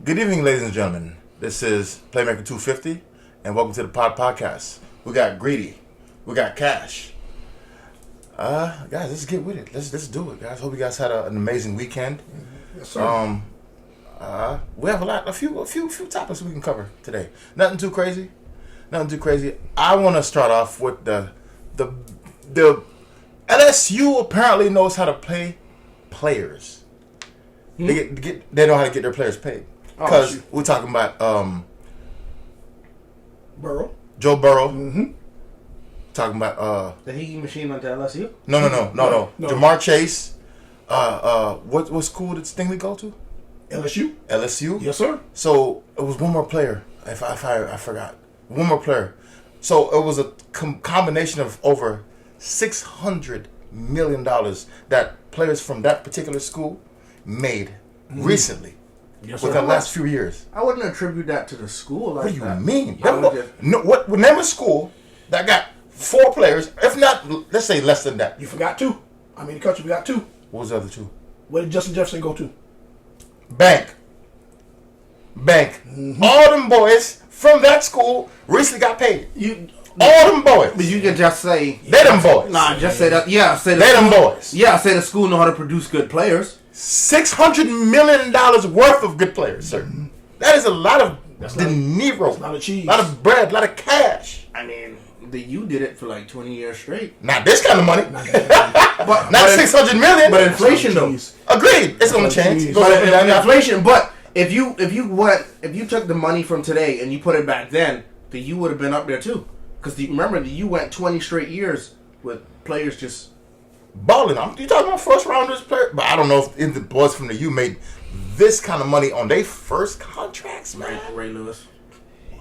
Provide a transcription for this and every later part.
Good evening, ladies and gentlemen. This is Playmaker 250, and welcome to the podcast. We got Greedy. We got Cash. Guys, let's get with it. Let's do it, guys. Hope you guys had an amazing weekend. Yes, sir. We have a few topics we can cover today. Nothing too crazy. I want to start off with the LSU apparently knows how to pay players. They know how to get their players paid. Because we're talking about Joe Burrow. Mm-hmm. Talking about the Higgy machine onto LSU? No. Jamar Chase. What school did Stingley go to? LSU. Yes, sir. So it was one more player. If I forgot, one more player. So it was a combination of over $600 million that players from that particular school made recently. Yes, within the last few years. I wouldn't attribute that to the school like that. What do you mean? Name a school that got 4 players, if not, let's say less than that. You forgot 2. I mean, the country, we got 2. What was the other 2? Where did Justin Jefferson go to? Bank. Mm-hmm. All them boys from that school recently got paid. All them boys. But you can just say... They them boys. Nah, just say that. Yeah, say they them boys. Yeah, say the school know how to produce good players. $600 million worth of good players, sir. Mm-hmm. That is a lot of dinero. That's not a cheese. A lot of bread, a lot of cash. I mean, the U did it for like 20 years straight. Not this kind of money. Not $600 million. But inflation, though. Agreed. It's going to change. But inflation. But if you took the money from today and you put it back then, the U would have been up there too. Because remember, the U went 20 straight years with players just balling. You talking about first rounders player? But I don't know if the boys from the U made this kind of money on their first contracts, man. Ray Lewis.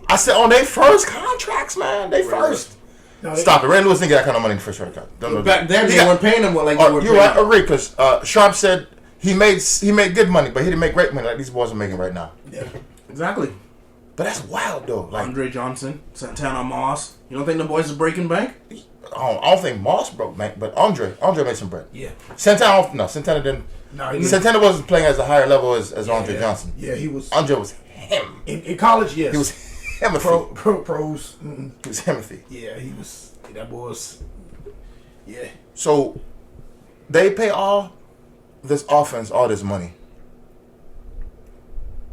I said on their first contracts, man. First. No, Stop it. Ray Lewis didn't get that kind of money in the first contract. Back then, they weren't paying him like they were. You're right. Agree, because Sharp said he made good money, but he didn't make great money like these boys are making right now. Yeah, exactly. But that's wild, though. Like Andre Johnson, Santana Moss. You don't think the boys are breaking bank? I don't think Moss broke bank, but Andre made some bread. Yeah. Santana didn't. No, Santana wasn't playing at a higher level as Andre Johnson. Yeah, he was. Andre was him. In college, yes. He was Himothy. Pros. Mm-mm. He was Himothy. Yeah, he was. That boy was. Yeah. So, they pay all this offense, all this money.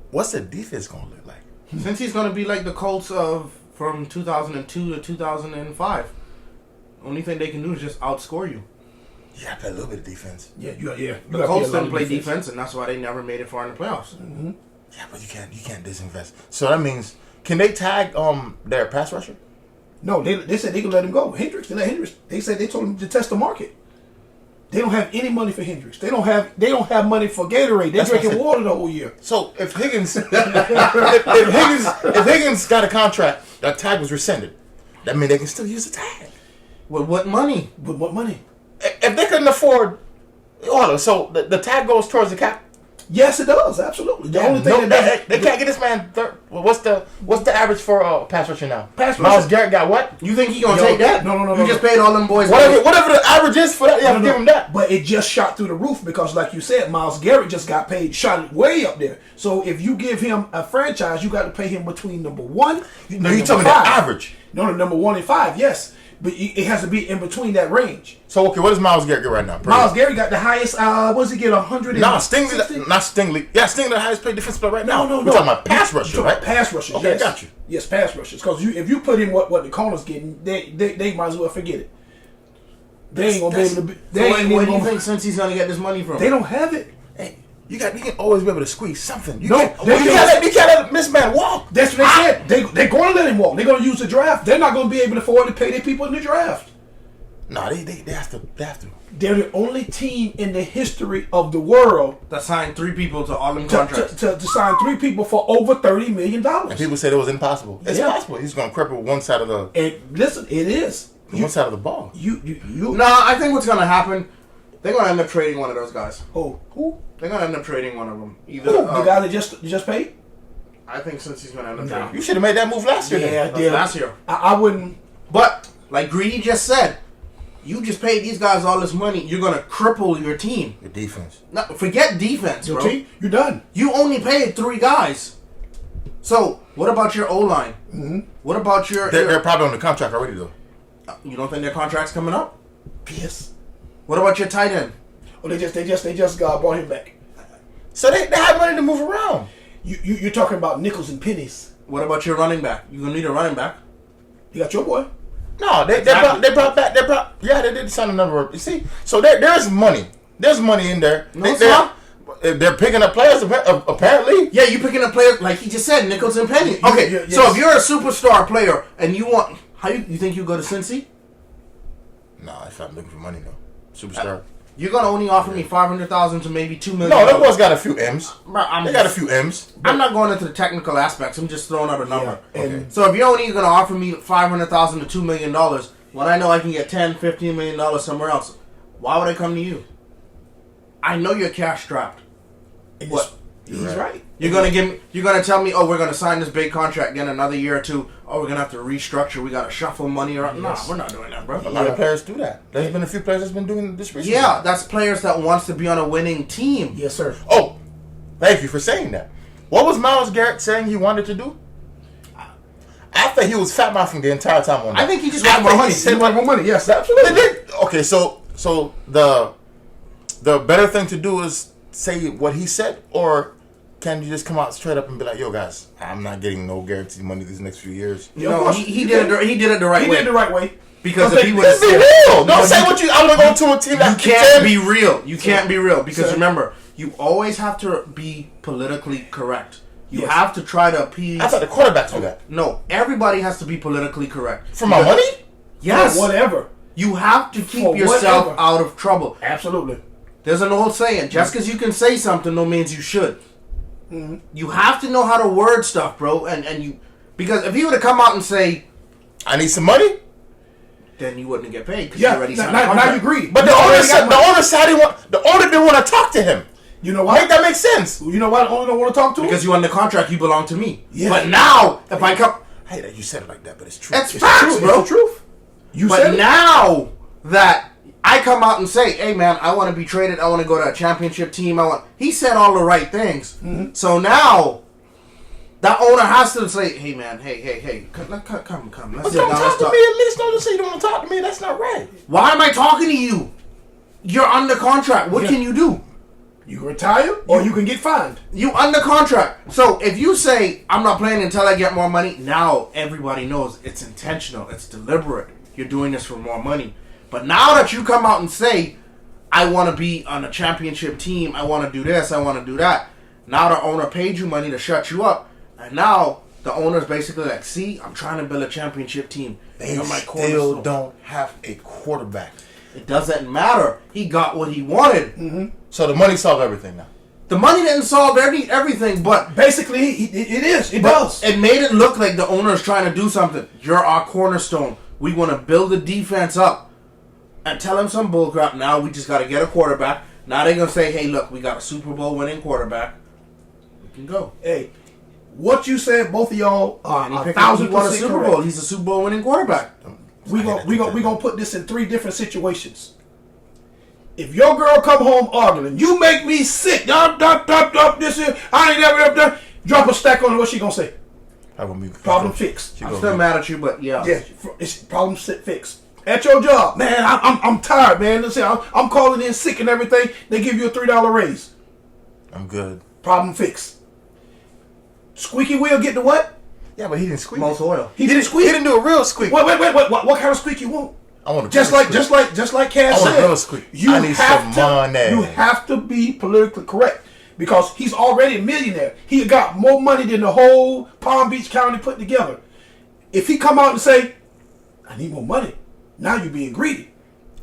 What's the defense going to look like? Since he's going to be like the Colts from 2002 to 2005. Only thing they can do is just outscore you. You got to play a little bit of defense. Yeah. The Colts didn't play defense, and that's why they never made it far in the playoffs. Mm-hmm. Yeah, but you can't disinvest. So that means, can they tag their pass rusher? No, they said they could let him go. Hendricks, they said they told him to test the market. They don't have any money for Hendricks. They don't have money for Gatorade. They're drinking water the whole year. So if Higgins if Higgins got a contract, that tag was rescinded. That means they can still use the tag. With what money? If they couldn't afford, so the tag goes towards the cap. Yes, it does. Absolutely. The only thing they can't get this man. What's the average for pass rusher now? Myles Garrett got what? You think he gonna take that? No. You just paid all them boys. Whatever the average is for that, you have to give him that. But it just shot through the roof because, like you said, Myles Garrett just got paid, shot way up there. So if you give him a franchise, you got to pay him between number 1. No, you talking about average? No, number 1 and 5. Yes. But it has to be in between that range. So, okay, what does Myles Garrett get right now? Myles Garrett got the highest, what does he get, 100? Not Stingley. Yeah, Stingley the highest paid defensive player right now. No. We're talking about pass rusher, right? Pass rushers, okay, yes. I got you. Yes, pass rushers. Because if you put in what the corner's getting, they might as well forget it. They ain't going to be able to... Where do you think since he's going to get this money from? They don't have it. Hey, you can always be able to squeeze something. You can't let this man walk. That's what they said. They're going to let him walk. They're going to use the draft. They're not going to be able to afford to pay their people in the draft. No, they have to. They're the only team in the history of the world that signed 3 people to all them contracts. To sign 3 people for over $30 million. And people said it was impossible. It's possible. He's going to cripple one side of the... And listen, it is. One side of the ball. No, I think what's going to happen, they're going to end up trading one of those guys. Who? They're going to end up trading one of them. Either the guy that just paid? I think since he's going to end up trading. You should have made that move last year. Yeah, I did. Last year. I wouldn't... But, like Greedy just said, you just paid these guys all this money. You're going to cripple your team. Your defense. No, forget defense, bro. You're done. You only paid 3 guys. So, what about your O-line? What about They're probably on the contract already though. You don't think their contract's coming up? Yes. What about your tight end? Oh, they just brought him back. So they have money to move around. You're talking about nickels and pennies. What about your running back? You gonna need a running back. You got your boy. No, they brought back. They did sign another. You see, so there's money. There's money in there. No, it's not. They're picking up players apparently. Yeah, you picking up players like he just said, nickels and pennies. Okay, yes. so if you're a superstar player and you want, you think you go to Cincy? No, if I'm looking for money though, superstar. You're gonna only offer me $500,000 to maybe $2 million. No, that boy's got a few M's. Bro, They got a few M's. I'm not going into the technical aspects. I'm just throwing out a number. Yeah, and- Okay. So if you're only going to offer me $500,000 to $2 million, when I know I can get $10, $15 million somewhere else, why would I come to you? I know you're cash strapped. What? He's right. You're gonna tell me, oh, we're gonna sign this big contract, get another year or two. Oh, we're gonna have to restructure. We gotta shuffle money around. Yes. Nah, we're not doing that, bro. A lot of players do that. There's been a few players that's been doing this recently. Yeah, that's players that wants to be on a winning team. Yes, sir. Oh, thank you for saying that. What was Myles Garrett saying he wanted to do? I think he was fat mouthing the entire time on that. I think he just wanted more money. He wanted more money. Yes, absolutely. Okay, so the better thing to do is say what he said, or can you just come out straight up and be like, "Yo, guys, I'm not getting no guaranteed money these next few years." Yeah, of No, course. he did it. He did it the right He way. did it the right way. Because Okay, if he would Let's be real. Don't say what you. I'm gonna go to a team You that can't be real. You can't be real because Sir. remember, you always have to be politically correct. You Yes. have to try to appease. I thought the quarterbacks do that No, everybody has to be politically correct. for my money. Yes. Whatever. You have to keep For yourself whatever. out of trouble. Absolutely. There's an old saying: just because you can say something, no means you should. You have to know how to word stuff, bro. And you, because if he would have come out and say, I need some money, then you wouldn't get paid because Yeah. you already signed a Now you contract. agree. but the You owner already said got the money. owner said the owner didn't want to talk to him. You know Make what? that make sense? You know why the owner don't want to talk to him? Because you under contract, you belong to me. Yeah. But now, if I come, I hate that you said it like that, but it's true. that's It's facts, true. bro. It's the truth. You But said it. now that I come out and say, "Hey, man, I want to be traded. I want to go to a championship team. He said all the right things. So now that owner has to say, "Hey, man, hey, come. Let's But sit don't down. talk Let's to talk." me at least. Don't just say you don't want to talk to me. That's not right. Why am I talking to you? You're under contract. What Yeah. can you do? You can retire or you can get fined. You under contract. So if you say, "I'm not playing until I get more money," now everybody knows it's intentional. It's deliberate. You're doing this for more money. But now that you come out and say, "I want to be on a championship team. I want to do this. I want to do that." Now the owner paid you money to shut you up. And now the owner's basically like, "See, I'm trying to build a championship team. They You're my still cornerstone." don't have a quarterback. It doesn't matter. He got what he wanted. So the money solved everything now. The money didn't solve everything, but Basically, it is. It does. it made it look like the owner is trying to do something. You're our cornerstone. We want to build the defense up. And tell him some bullcrap. Now we just got to get a quarterback. Now they're going to say, "Hey, look, we got a Super Bowl winning quarterback. We can go." Hey, what you said, both of y'all are And he 1,000% won a Super correct. Bowl. He's a Super Bowl winning quarterback. We gonna put this in 3 different situations. If your girl come home arguing, you make me sick. This is I ain't never done. Drop a stack on her. What she gonna say? Problem fixed. She I'm gonna still be- mad at you, but yeah. Yeah, it's problem fixed. At your job, man, I'm tired, man. Listen, I'm calling in sick and everything. They give you a $3 raise. I'm good. Problem fixed. Squeaky wheel get the what? Yeah, but he didn't squeak. Most oil. He didn't He squeak. didn't do a real squeak. Wait. What kind of squeak you want? I want a Just real like squeak. Cass I want a said, real squeak. you I need have some to, money. You have to be politically correct because he's already a millionaire. He got more money than the whole Palm Beach County put together. If he come out and say, "I need more money," now you're being greedy.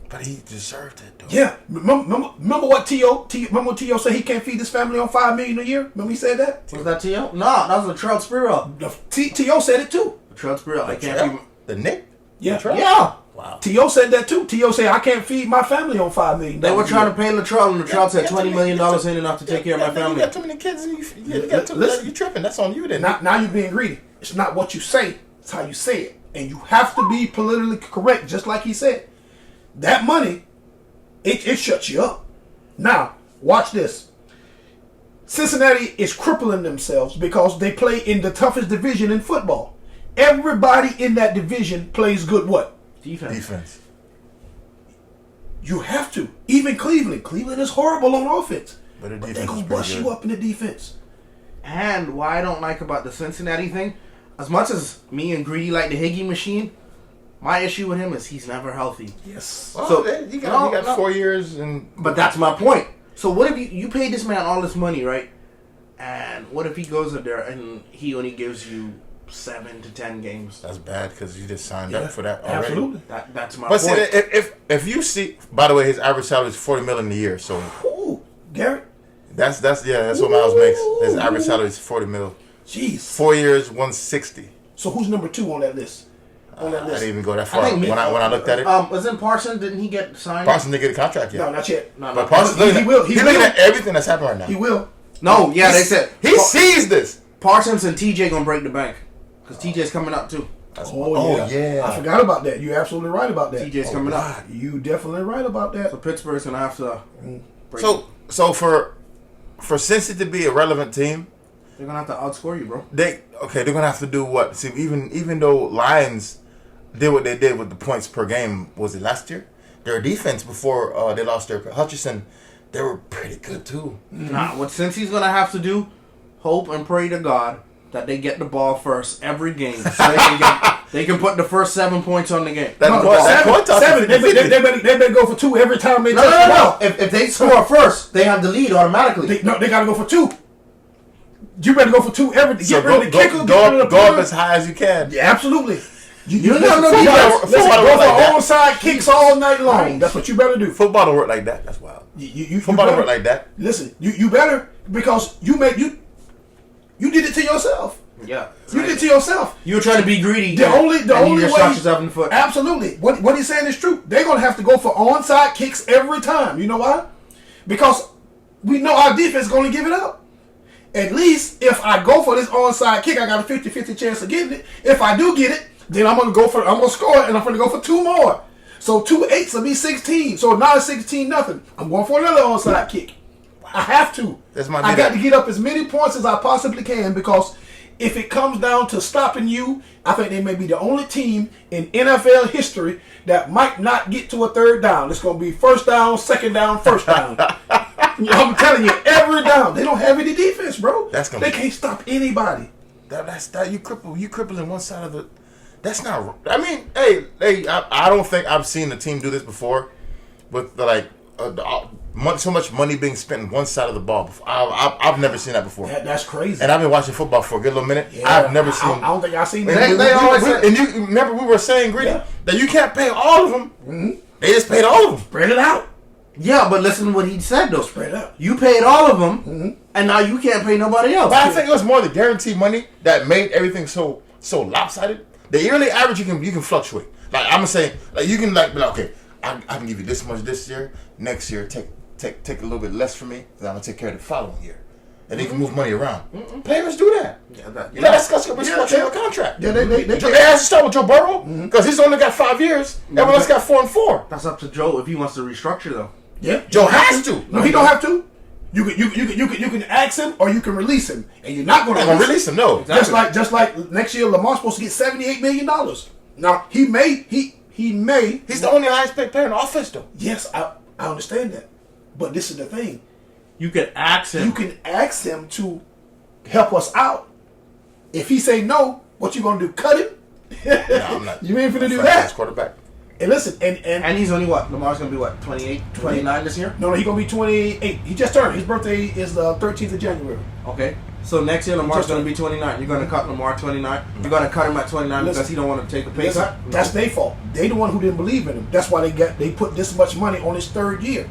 But he deserved it, though. Yeah, remember what Remember what T.O. said he can't feed his family on $5 million a year. Remember he said that. Was that T.O.? No, that was a Latrell Sprewell. T.O. said it too. Latrell Sprewell. I can't Trump? even. The Nick? Yeah, Yeah. Wow. T.O. said that too. T.O. said I can't feed my family on $5 million. They were trying to pay Latrell, and Latrell said $20 million ain't enough to take care of my You family. got too many kids and you got too Listen. you tripping. That's on you then. Now you're being greedy. It's not what you say, it's how you say it. And you have to be politically correct, just like he said. That money, it shuts you up. Now, watch this. Cincinnati is crippling themselves because they play in the toughest division in football. Everybody in that division plays good what? Defense. You have to. Even Cleveland. Cleveland is horrible on offense. But the But defense they're is going to pretty bust good. you up in the defense. And what I don't like about the Cincinnati thing, as much as me and Greedy like the Higgy machine, my issue with him is he's never healthy. Yes. Well, So- he got No. 4 years and But that's my point. So what if you paid this man all this money, right? And what if he goes up there and he only gives you 7 to 10 games? that's bad because you just signed Yeah, up for that already. absolutely. That's my But see, point. if you see, by the way, his average salary is $40 million a year. So Ooh, Garrett. that's what Miles makes. His average salary is $40 million. Jeez. 4 years, 160. So who's number 2 on that list? On that I list? didn't even go that far. I think When I looked at it, wasn't Parsons? Didn't he get signed? Parsons didn't get a contract No, yet. not yet. No, But Parsons, He will. He he's will. looking at everything that's happening right now. He will. No, yeah, they said He sees this. Parsons and TJ gonna break the bank because TJ's coming up too. Oh, yeah. I forgot about that. You're absolutely right about that. TJ's coming up. God, you definitely right about that. So Pittsburgh's gonna have to. Break So for Cincy to be a relevant team, they're gonna have to outscore you, bro. they're gonna have to do what? See, even though Lions did what they did with the points per game, was it last year? Their defense before they lost their Hutchinson, they were pretty good too. Nah, what Cincy's gonna have to do, hope and pray to God that they get the ball first every game, so they can put the first 7 points on the game. That No, coin- that coin toss is 7. They 50-50. better go for 2 every time they No, touch the no. ball. If they score first, they have the lead automatically. They got to go for 2. You better go for 2 every. So Get rid of the kicker. go Get rid of the up punter. as high as you can. Yeah, absolutely. You don't have no football- defense. Listen, Football go work like for that. onside kicks all night long. Right. That's what you better do. Football don't work like that. That's wild. You Football don't better- work like that. Listen, you better, because you did it to yourself. Yeah, You did it to yourself. you were trying to be greedy. The only and you way, just shot yourself in the foot. Absolutely. What he's saying is true. They're gonna have to go for onside kicks every time. You know why? Because we know our defense is gonna give it up. At least if I go for this onside kick, I got a 50-50 chance of getting it. If I do get it, then I'm gonna score it, and I'm gonna go for 2 more. So 2 8s will be 16. So now it's 16-0. I'm going for another onside kick. I have to. This might be I got that- to get up as many points as I possibly can, because if it comes down to stopping you, I think they may be the only team in NFL history that might not get to a 3rd down. It's going to be 1st down, 2nd down, 1st down. I'm telling you, every down. They don't have any defense, bro. That's gonna they be- can't stop anybody. That's you crippling one side of the. That's not. I mean, hey, I don't think I've seen a team do this before, with so much money being spent on one side of the ball. I've never seen that before. That's crazy. And I've been watching football for a good little minute. Yeah, I've never seen. I don't think I've seen And that. They always we- said- and you remember we were saying, Greedy, Yeah. that you can't pay all of them. Mm-hmm. They just paid all of them. Spread it out. Yeah, but listen to what he said though. Spread it out. You paid all of them, and now you can't pay nobody else. But I think it was more the guaranteed money that made everything so lopsided. The yearly average you can fluctuate. Like I'm gonna say, like you can be like, okay, I can give you this much this year. Next year, take a little bit less from me, and I'm gonna take care of the following year. And they can move money around. Players do that. Yeah, that- You know, that's because restructuring your contract. Yeah, they It has to start with Joe Burrow because he's only got 5 years. Everyone else got 4 and 4. That's up to Joe if he wants to restructure though. Yeah, Joe has to. No, he don't have to. You can ask him or you can release him, and you're not going I'm to gonna release him. No, Just like next year, Lamar's supposed to get $78 million. Now he may. he's the only highest paid player in the offense, though. Yes, I understand that, but this is the thing. You could ask him. You can ask him to help us out. If he say no, what you gonna do? Cut him? No, I'm not. You ain't finna do franchise that. quarterback. And listen, and And he's only what? Lamar's gonna be what? 28, 29 this year? no, he gonna be 28. He just turned. His birthday is the 13th of January. Okay. So next year Lamar's Just- gonna be 29. You're gonna cut Lamar 29. You're gonna cut him at 29 because Listen. he don't want to take a pay Listen, cut. that's their fault. They the one who didn't believe in him. That's why they put this much money on his 3rd year.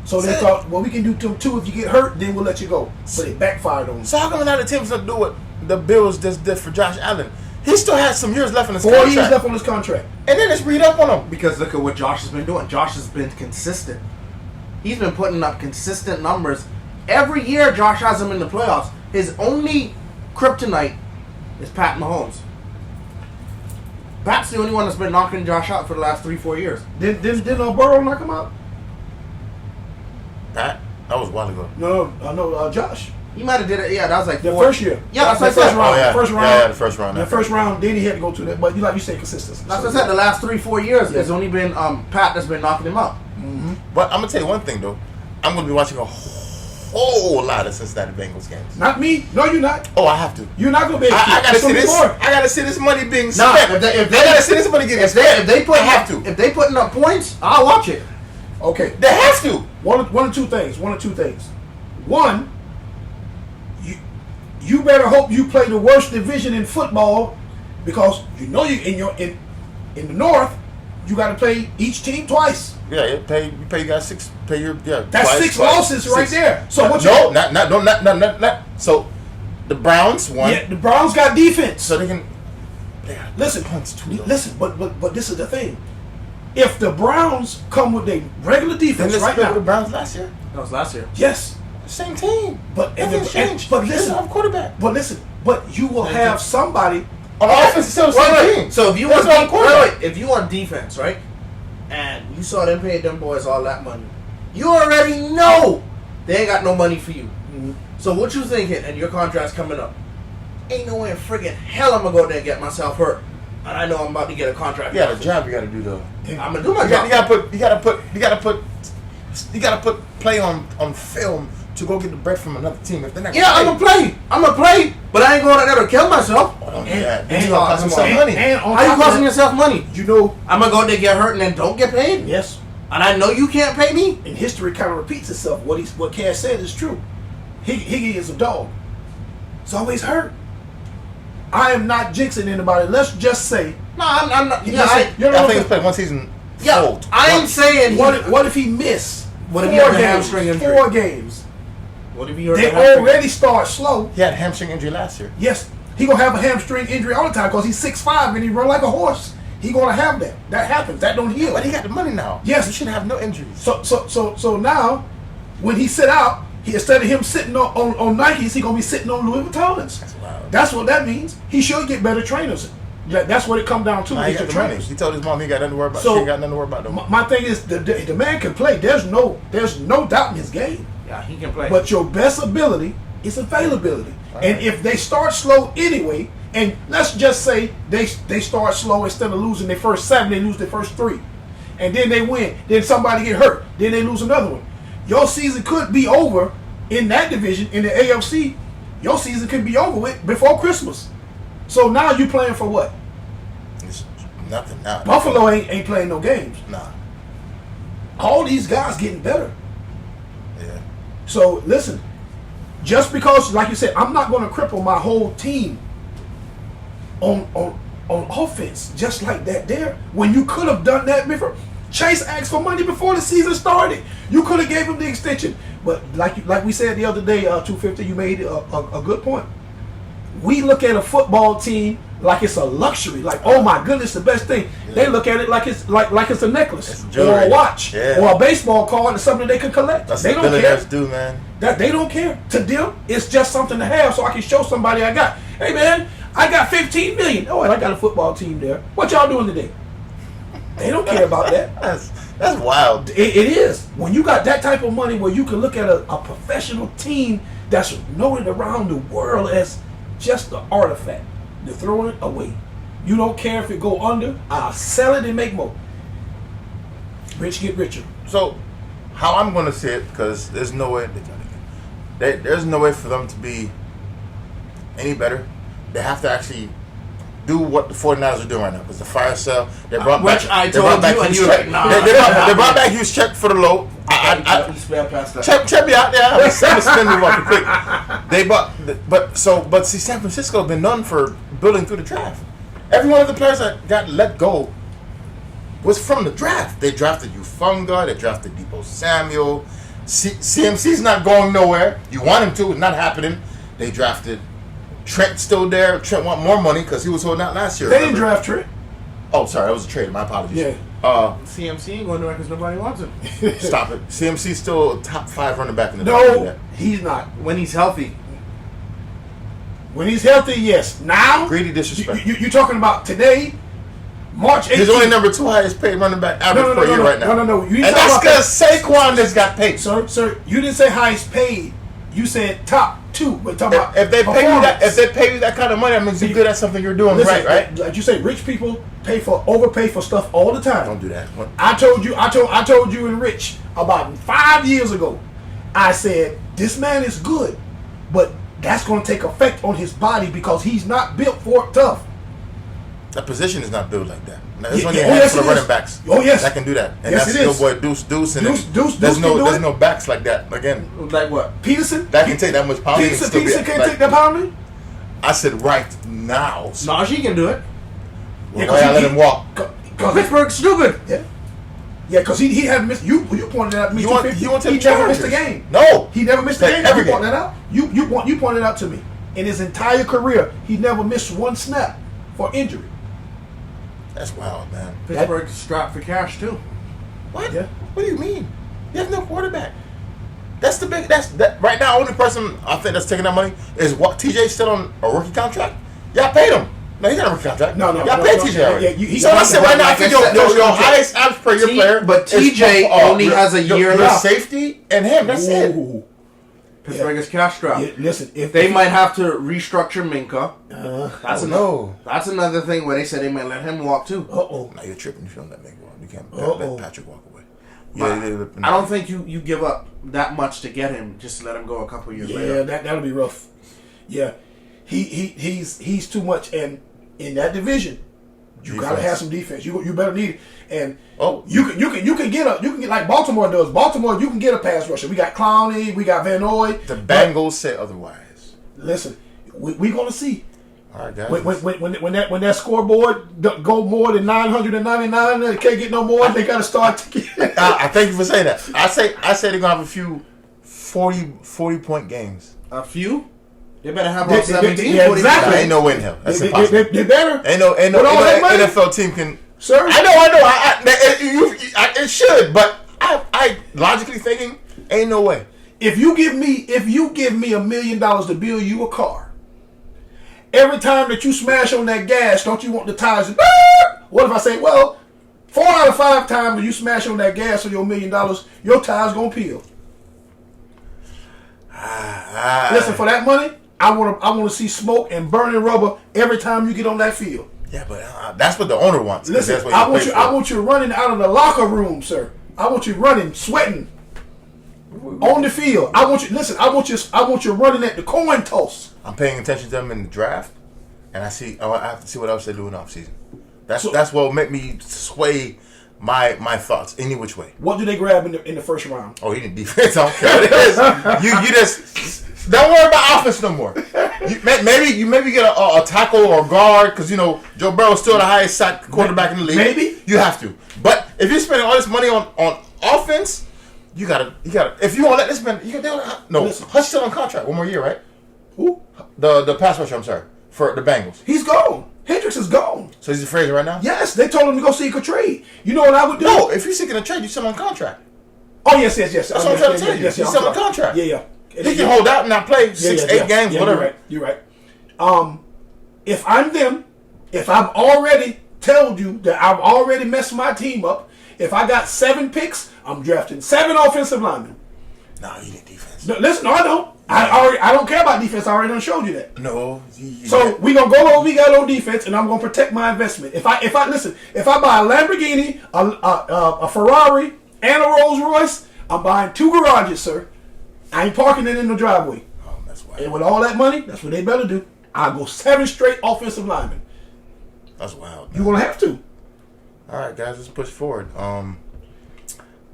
So they That's it. thought, well, we can do to him too. If you get hurt, then we'll let you go. But it backfired on him. So how come another team's gonna do what the Bills just did for Josh Allen? He still has some years left in his 4 contract, years left on his contract. and then it's read up on him. Because look at what Josh has been doing. Josh has been consistent. He's been putting up consistent numbers. Every year Josh has him in the playoffs. His only kryptonite is Pat Mahomes. Pat's the only one that's been knocking Josh out for the last 3-4 years. Didn't Burrow knock him out? That was a while ago. No, Josh. He might have did it. Yeah, that was like The 4. first year. Yeah, that's the what I first said. round. Oh, yeah. First round. Yeah, the first round. The first round, then he had to go to that. But like you say, consistency. That's what I said. The last 3-4 years, Yeah. it's only been Pat that's been knocking him out. But I'm gonna tell you one thing though. I'm gonna be watching a whole lot of Cincinnati Bengals games. Not me. No, you're not. Oh, I have to. You're not gonna be able to. I gotta It's see gonna be this. more. I gotta see this money being Nah, spent. if they I gotta see this money getting spent. If they put I have to. If they putting up points, I'll watch it. Okay. They have to. One or two things. One, you better hope you play the worst division in football, because you know you in the North, you got to play each team twice. Yeah, you pay you guys six. Pay your That's twice, 6 twice, losses right six. there. So what No, you? not. So the Browns won. Yeah, the Browns got defense. So they can. Listen, punts too low. listen, but this is the thing. If the Browns come with a regular Then defense let's right play with the now, Browns last year. That was last year. yes, Same team. but and Nothing's changed. but They listen, don't have quarterback. but you will have somebody. On offense, it's still the same team. So if you That's want not a quarterback. if you want defense, right, and you saw them pay them boys all that money, you already know they ain't got no money for you. So what you thinking? And your contract's coming up. Ain't no way in friggin' hell I'm gonna go there and get myself hurt, and I know I'm about to get a contract. You got a job you got to do though. I'm gonna do my You job. gotta put play on film to go get the bread from another team. If they're not, Yeah, I'm gonna play, but I ain't going out there to kill myself. Don't do And- that. and- Then you gonna cost come yourself on. money. And on How you top of costing that, yourself money? you know, I'm gonna go out there get hurt and then don't get paid, yes. and I know you can't pay me. And history kind of repeats itself. What Cash said is true. Higgy is a dog. He's always hurt. I am not jinxing anybody. Let's just say, No, I'm not. Yeah, listen, you know I what think I'm he's played one season. yeah. Fold. I ain't saying what if he missed What if 4 he has a games? hamstring injury? 4 games. What if you heard They the hamstring? already start slow. He had a hamstring injury last year. Yes, he gonna have a hamstring injury all the time because he's 6'5" and he run like a horse. He gonna have that. That happens. That don't heal. But he got the money now. Yes. He shouldn't have no injuries. So now, when he sit out, instead of him sitting on Nikes, he gonna be sitting on Louis Vuittons. That's wild. That's what that means. He should get better trainers. That's what it come down to. Nah, he is got the the money. trainers. He told his mom he got nothing to worry about. So- she ain't got nothing to worry about no more. My thing is the man can play. There's no doubt in his game. Yeah, he can play. But your best ability is availability. And Right. if they start slow anyway, and let's just say they start slow, instead of losing their first 7, they lose their first 3. And then they win. Then somebody get hurt. Then they lose another one. Your season could be over in that division, in the AFC. Your season could be over with before Christmas. So now you playing for what? It's nothing now. Buffalo ain't playing no games. Nah. All these guys getting better. Yeah. So listen, just because, like you said, I'm not going to cripple my whole team on offense just like that. There, when you could have done that before. Chase asked for money before the season started. You could have gave him the extension, but like we said the other day, 250, you made a good point. We look at a football team like it's a luxury, like, oh my goodness, the best thing. They look at it like it's like it's a necklace It's or jewelry. a watch Yeah. or a baseball card or something they can collect. That's They what don't care. billionaires do, man. That they don't care. To them, it's just something to have, so I can show somebody I got. Hey man, I got 15 million. Oh, and I got a football team there. What y'all doing today? They don't care about that. That's wild. It is. When you got that type of money where you can look at a professional team that's noted around the world as just an artifact, to throw it away. You don't care if it go under. I'll sell it and make more. Rich get richer. So, how I'm going to say it, because there's no way there's no way for them to be any better. They have to actually do what the 49ers are doing right now, because the fire sale, they brought Which back. I they told brought back you, and Hughes you were check. like, nah. They brought back Hughes check for the low. I past that. check me out there. I'm a spin move off the quick. They but see, San Francisco have been known for building through the draft. Every one of the players that got let go was from the draft. They drafted Ufunga. They drafted Debo Samuel. CMC's not going nowhere. You want him to. It's not happening. They drafted Trent, still there. Trent want more money because he was holding out last year. They didn't remember? draft Trent. Oh, sorry. That was a trade. My apologies. Yeah. CMC ain't going nowhere because nobody wants him. Stop it. CMC's still a top 5 running back in the draft. No, he's not. When he's healthy. When he's healthy, yes. Now, Greedy disrespect. you talking about today, March 18th. He's only number 2 highest paid running back average per year right now. No. You And didn't that's talk about because Saquon just got paid. Sir, you didn't say highest paid. You said top too. But talking about If they pay you that, if performance. they pay you that kind of money, that means you're good at something you're doing Listen, right? like you say, rich people overpay for stuff all the time. Don't do that. What? I told you and Rich about 5 years ago. I said this man is good, but that's going to take effect on his body because he's not built for it tough. That position is not built like that. There's Yeah, only yeah, a oh, yes, handful of it running is. backs. Oh, yes. That can do that. And Yes, that's it is. still boy Deuce and Deuce there's can do there's it. no backs like that. Again, Like what? Peterson, that can take that much pounding. and still be- Peterson can't like, take that pounding. I said right now. So Najee can do it. why I let him walk? Because Pittsburgh's stupid. yeah, because he hadn't missed. You pointed it out to me. You want 250. you want to He take never missed a Chargers. game. No, He never missed a Like, game. every You pointed game. that out. You pointed it out to me. In his entire career, he never missed one snap for injury. That's wild, man. Pittsburgh's strapped for cash too. What? Yeah. What do you mean? You have no quarterback. That's the big. That's that right now. Only person I think that's taking that money is what TJ still on a rookie contract. Y'all paid him. No, he's not on a rookie contract. No, Y'all no, paid no, TJ no, already. yeah, he- So I said right now, I like think I said, your those highest average per year T- player, but is TJ only has a year your left. safety and him. That's it. Ooh. Pittsburgh is cash strapped. Yeah, listen, if They might have to restructure Minka. That's Oh, another. no. That's another thing where they said they might let him walk too. Uh-oh. Now you're tripping. You don't let me walk. You can't Uh-oh. let Patrick walk away. But I don't think you give up that much to get him. Just let him go a couple years Yeah, later. that'll be rough. Yeah, he's too much, and in that division, you gotta Defense. have some defense. You better need it, and Oh. you can get like Baltimore does. Baltimore, you can get a pass rusher. We got Clowney, we got Van Noy. The Bengals say otherwise. Listen, we gonna see All right, guys. when that scoreboard go more than 999, they can't get no more. They gotta start. I thank you for saying that. I say they're gonna have a few 40-point games. A few. They better have They- about they- 17. yeah, 40. exactly. There ain't no way in hell. That's they impossible. better, Ain't no With all that money? NFL team can. sir. I know. It should, but I logically thinking, ain't no way. If you give me $1 million to build you a car, every time that you smash on that gas, don't you want the tires to? What if I say, well, 4 out of 5 times when you smash on that gas for your $1 million, your tires gonna peel. Listen, for that money, I want to see smoke and burning rubber every time you get on that field. Yeah, but that's what the owner wants. 'cause Listen, that's what I he want paid you. for. I want you running out of the locker room, sir. I want you running, sweating on the field. I want you. Listen, I want you running at the coin toss. I'm paying attention to them in the draft, and I have to see what else they do in the offseason. That's So- that's what will make me sway my thoughts any which way. What do they grab in the first round? Oh, he didn't defense. I don't care what it is. You just don't worry about offense no more. You maybe get a tackle or guard because Joe Burrow's still the highest sack quarterback in the league. Maybe. You have to. But if you're spending all this money on offense, you gotta. If you want to let this man, no. Listen. Hush still on contract 1 more year, right? Who? The pass rusher. I'm sorry, for the Bengals. He's gone. Hendricks is gone. So he's afraid right now. Yes, they told him to go seek a trade. You know what I would do? No, if you're seeking a trade, you still on contract. Oh yes. That's what I'm trying to tell you. He's still on contract. Yeah. He can hold out and not play 6-8 games, whatever. You're right. If I'm them, if I've already told you that I've already messed my team up, if I got 7 picks, I'm drafting 7 offensive linemen. No, you need defense. No, listen, no, I don't. I don't care about defense. I already done showed you that. No. So we gonna go what we got on defense, and I'm gonna protect my investment. If I buy a Lamborghini, a Ferrari, and a Rolls Royce, I'm buying 2 garages, sir. I ain't parking it in the driveway. Oh, that's wild. And with all that money, that's what they better do. I'll go 7 straight offensive linemen. That's wild. You're gonna have to. All right, guys, let's push forward.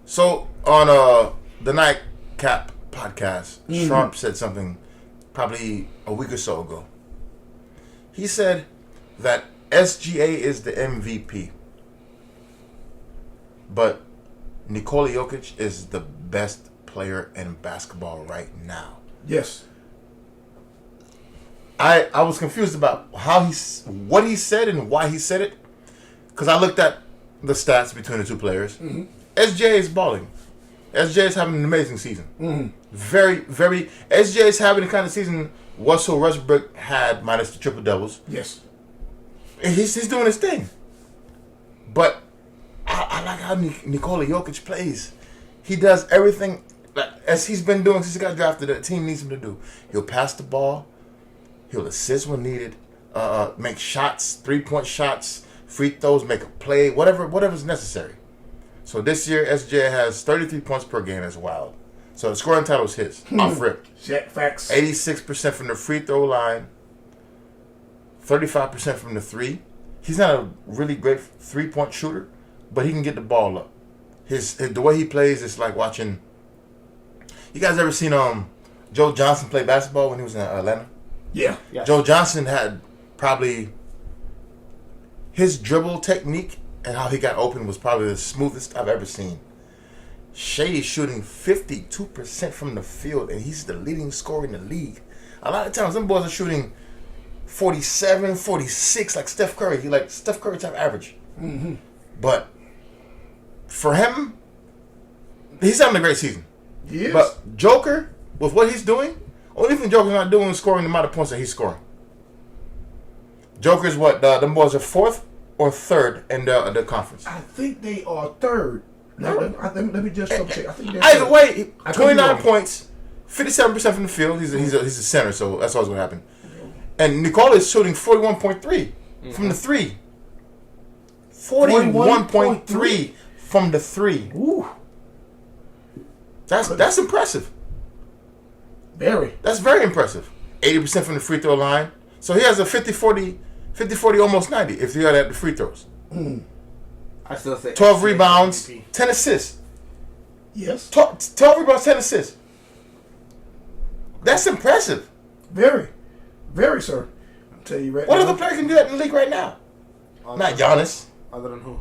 So on the Nightcap podcast, Trump said something probably a week or so ago. He said that SGA is the MVP, but Nikola Jokic is the best player in basketball right now. Yes. I was confused about what he said and why he said it, because I looked at the stats between the two players. SJ is balling. SJ is having an amazing season. Very, very. SJ is having the kind of season Russell Westbrook had minus the triple doubles. Yes. He's doing his thing. But I like how Nikola Jokic plays. He does everything as he's been doing since he got drafted, the team needs him to do. He'll pass the ball. He'll assist when needed. Make shots, 3-point shots, free throws, make a play, whatever's necessary. So this year, SJ has 33 points per game. That's wild. So the scoring title is his. Off rip. Shaq facts. 86% from the free throw line. 35% from the three. He's not a really great 3-point shooter, but he can get the ball up. The way he plays is like watching. You guys ever seen Joe Johnson play basketball when he was in Atlanta? Yeah. Yes. Joe Johnson had probably his dribble technique and how he got open was probably the smoothest I've ever seen. Shea is shooting 52% from the field, and he's the leading scorer in the league. A lot of times, them boys are shooting 47, 46, like Steph Curry. He like Steph Curry type average. Mm-hmm. But for him, he's having a great season. Yes. But Joker, with what he's doing, only thing Joker's not doing is scoring the amount of points that he's scoring. Joker's what? Them boys are 4th or 3rd in the conference. I think they are 3rd. Let me just double check. I think they're Either 3rd. way, I could be 29 wrong. points, 57% from the field. He's a center, so that's always going to happen. And Nikola is shooting 41.3 from the three. 41.3 from the three. Ooh. That's impressive. Very. That's very impressive. 80% from the free throw line. So he has a 50-40, almost 90 if you had at the free throws. I still say 12 SJ rebounds, MVP. 10 assists. Yes. 12 rebounds, 10 assists. That's impressive. Very. Very, sir. I'll tell you right What now. other player can do that in the league right now? Not Giannis. Other than who?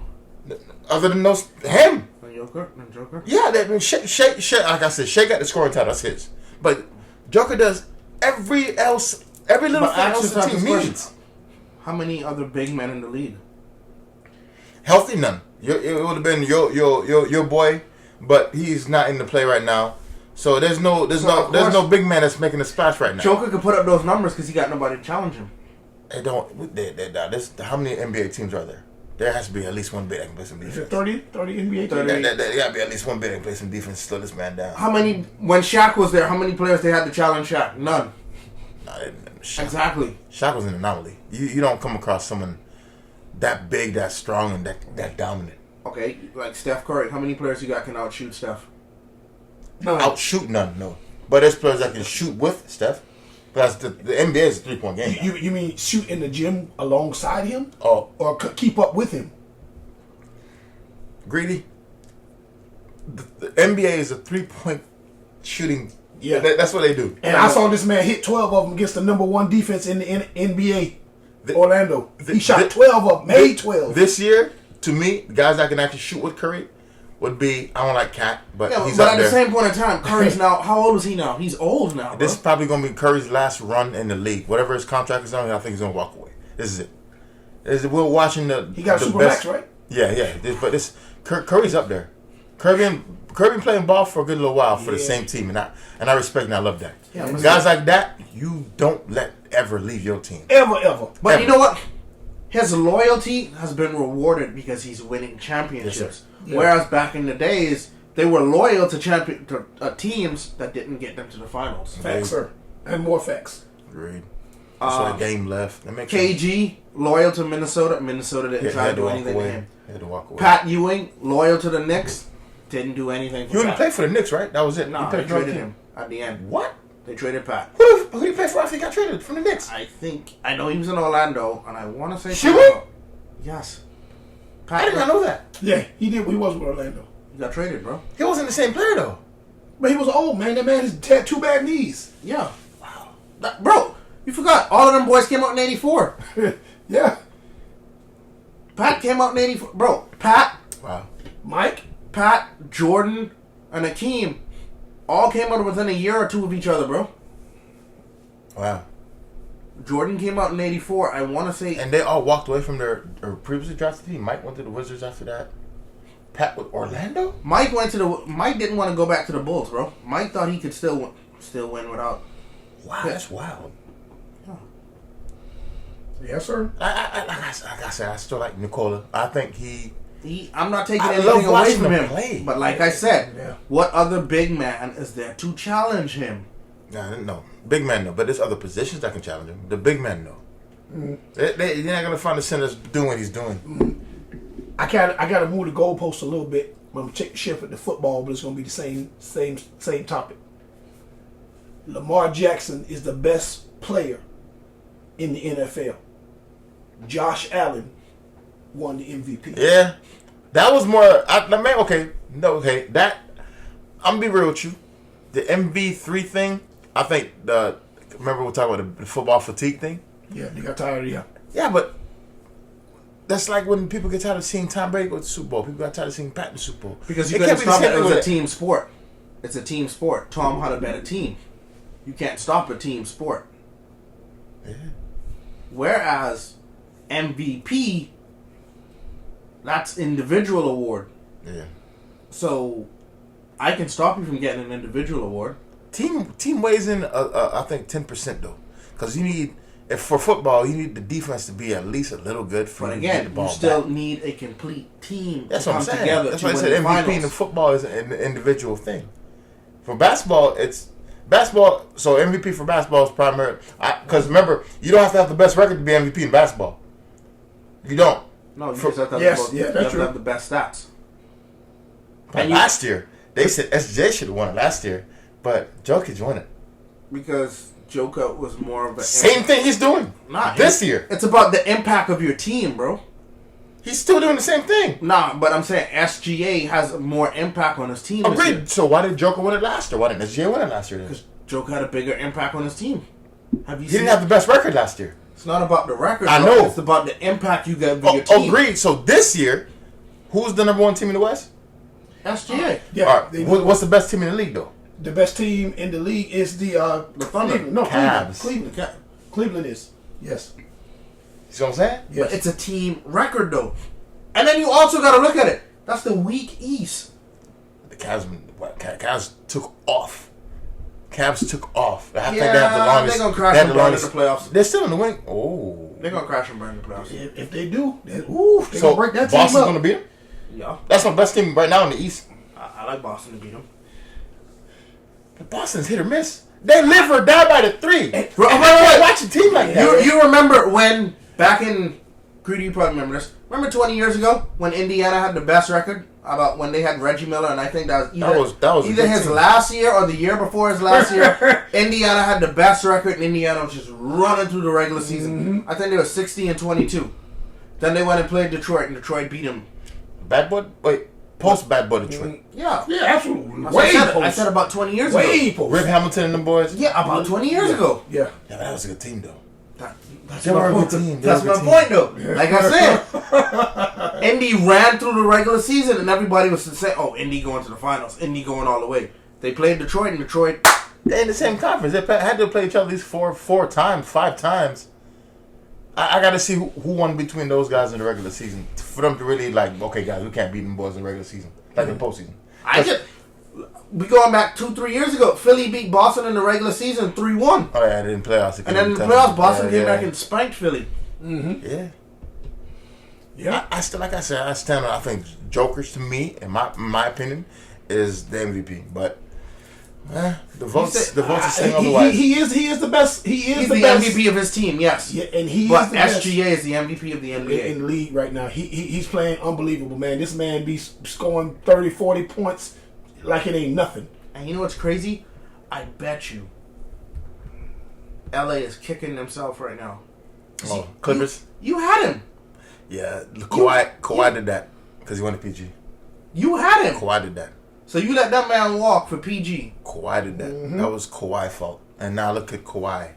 Other than those, him. The Joker? The Joker? Yeah, Shea, like I said, Shea got the scoring title. That's his. But Joker does every little But thing ask else the yourself team this question. needs. How many other big men in the league? Healthy, none. It would have been your boy, but he's not in the play right now. So there's no big man that's making a splash right now. Joker could put up those numbers because he got nobody to challenge him. They don't. How many NBA teams are there? There has to be at least one big that can play some Is it defense. 30 NBA 30. teams? There got to be at least one big that can play some defense, slow this man down. How many? When Shaq was there, how many players they had to challenge Shaq? None. Nah, Exactly. Shaq was an anomaly. You don't come across someone that big, that strong, and that dominant. Okay, like Steph Curry. How many players you got can outshoot Steph? No. Outshoot none, no. But there's players that can shoot with Steph. Because the NBA is a 3-point game. now. You mean shoot in the gym alongside him? Oh, Or keep up with him? Greedy. The NBA is a 3-point shooting. Yeah. That's what they do. And I saw this man hit 12 of them against the number 1 defense in the NBA, The- Orlando. the- He shot the- 12 of them, made 12. This year, to me, the guys that can actually shoot with Curry would be, I don't like Cat, but Yeah, he's but up at there. the same point in time, Curry's now. How old is he now? He's old now, bro. This is probably going to be Curry's last run in the league. Whatever his contract is on, I think he's going to walk away. This is it. We're watching the. He got a the super best- max, right? Yeah. Curry's up there. Curry been playing ball for a good little while for the Yeah. same team, and I respect and I love that. Yeah, but- Guys like that, you don't let ever leave your team. Ever. But Ever. you know what? His loyalty has been rewarded because he's winning championships. Yes, sir. Yeah. Whereas back in the days, they were loyal to teams that didn't get them to the finals. Facts, sir. And more facts. Agreed. That's a game left. That makes KG loyal to Minnesota. Minnesota didn't sense. try to Had to do walk anything to away. him. Had to walk away. Pat Ewing loyal to the Knicks. Didn't do anything. He For only Pat. played for the Knicks, right? That was it. No, He they played for the traded team. him at the end. What? They traded Pat. Who did he play for after he got traded from the Knicks? I know he was in Orlando, and I want to say Ewing? Yes. I did not know that. Yeah, he did. He was with Orlando. He got traded, bro. He wasn't the same player though. But he was old, man. That man had 2 bad knees. Yeah. Wow. Bro, you forgot. All of them boys came out in 84. Yeah. Pat came out in 84. Bro, Pat, Wow. Mike? Jordan, and Akeem all came out within a year or two of each other, bro. Wow. Jordan came out in 84. I want to say... And they all walked away from their previously drafted team. Mike went to the Wizards after that. Pat with Orlando? Mike didn't want to go back to the Bulls, bro. Mike thought he could still win without... Wow, that's wild. Yes, sir. Like I said, I still like Nikola. I think he I'm not taking I anything love away watching from him him. play. But like I said, Yeah. what other big man is there to challenge him? Nah, no. Big man, no. But there's other positions that can challenge him. The big man, no. You're not going to find the centers doing what he's doing. I gotta move the goalpost a little bit. I'm gonna check the shift at the football, but it's gonna be the same topic. Lamar Jackson is the best player in the NFL. Josh Allen won the MVP. Yeah. That was more. That. I'm going to be real with you. The MV3 thing, I think remember we were talking about the football fatigue thing? Yeah, they got tired of it. Yeah, but that's like when people get tired of seeing Tom Brady go to the Super Bowl. People got tired of seeing Pat in the Super Bowl. Because you It couldn't can't be the stop same it. It thing was a with team sport. It's a team sport. Tom had a better team. You can't stop a team sport. Yeah. Whereas MVP, that's individual award. Yeah. So I can stop you from getting an individual award. Team weighs in, I think, 10% though. Because you need, if for football, you need the defense to be at least a little good for But you to get again, the ball you still back. need a complete team That's to what I'm come saying. together That's to why I win said the MVP in finals. the football is an individual thing. For basketball, it's basketball. So MVP for basketball is primary. Because remember, you don't have to have the best record to be MVP in basketball. You don't. No, you For- just have to have, yes, the, yeah, you that's have to true. have the best stats. But And you- last year, they said SJ should have won it last year, but Jokic won it. Because Joker was more of a Same thing he's doing this year. It's about the impact of your team, bro. He's still doing the same thing. Nah, but I'm saying SGA has more impact on his team. this year. Agreed. So why did Joker win it last year? Why didn't SJ win it last year then? Because Joker had a bigger impact on his team. Have you He seen didn't have the best record last year. It's not about the record. I bro. know. It's about the impact you get with your team. Agreed. So this year, who's the number one team in the West? SGA. Yeah, All right. they- What's the best team in the league though? the best team in the league is the Thunder. Cleveland. No, Cavs. Cleveland is. Yes. You see what I'm saying? Yes. But it's a team record, though. And then you also got to look at it. That's the weak East. The Cavs took off. Cavs took off. I think Yeah, they have the longest. they're gonna crash they have and the burn in longest- the playoffs. They're still in the winning. Oh. They're going to crash and burn in the playoffs. If they do, they're So gonna break that team Boston's up. going to beat them? Yeah. That's my best team right now in the East. I like Boston to beat them. But Boston's hit or miss. They live or die by the three. Bro, And wait, I wait. can't watch a team like that. You remember when, back in, Greedy, you probably remember this. Remember 20 years ago when Indiana had the best record? About when they had Reggie Miller, and I think that was That was a either good his team. last year or the year before his last year. Indiana had the best record, and Indiana was just running through the regular season. I think they were 60-22. Then they went and played Detroit, and Detroit beat them. Bad boy? Wait. Post bad boy Detroit. Yeah. Yeah, absolutely. That's what Way I post. said about 20 years Way ago. post. Rip Hamilton and them boys. Yeah, about 20 years ago. Yeah. Yeah, but that was a good team though. That's They my were a point. good team. They That's were a my good point, though. Like I said, Indy ran through the regular season, and everybody was saying, "Oh, Indy going to the finals. Indy going all the way." They played Detroit, and Detroit. They're in the same conference. They had to play each other at least four times, 5 times. I got to see who won between those guys in the regular season for them to really like. Okay, guys, we can't beat them boys in the regular season, like in the postseason. We going back 2-3 years ago. Philly beat Boston in the regular season 3-1, Oh yeah, in the playoffs. and then in the playoffs, Boston came back and spanked Philly. Yeah. Yeah. I still, like I said, I stand on. I think Joker's to me, in my opinion, is the MVP. But the votes are saying otherwise. He is the best. He's the the best. MVP of his team, yes. Yeah, and he But is the best SGA is the MVP of the NBA. in the league right now. He's playing unbelievable, man. This man be scoring 30, 40 points like it ain't nothing. And you know what's crazy? I bet you LA is kicking themselves right now. Oh, Clippers. You had him. Yeah, Kawhi did that because he won the PG. You had him. Kawhi did that. So you let that man walk for PG. Kawhi did that. That was Kawhi's fault. And now look at Kawhi.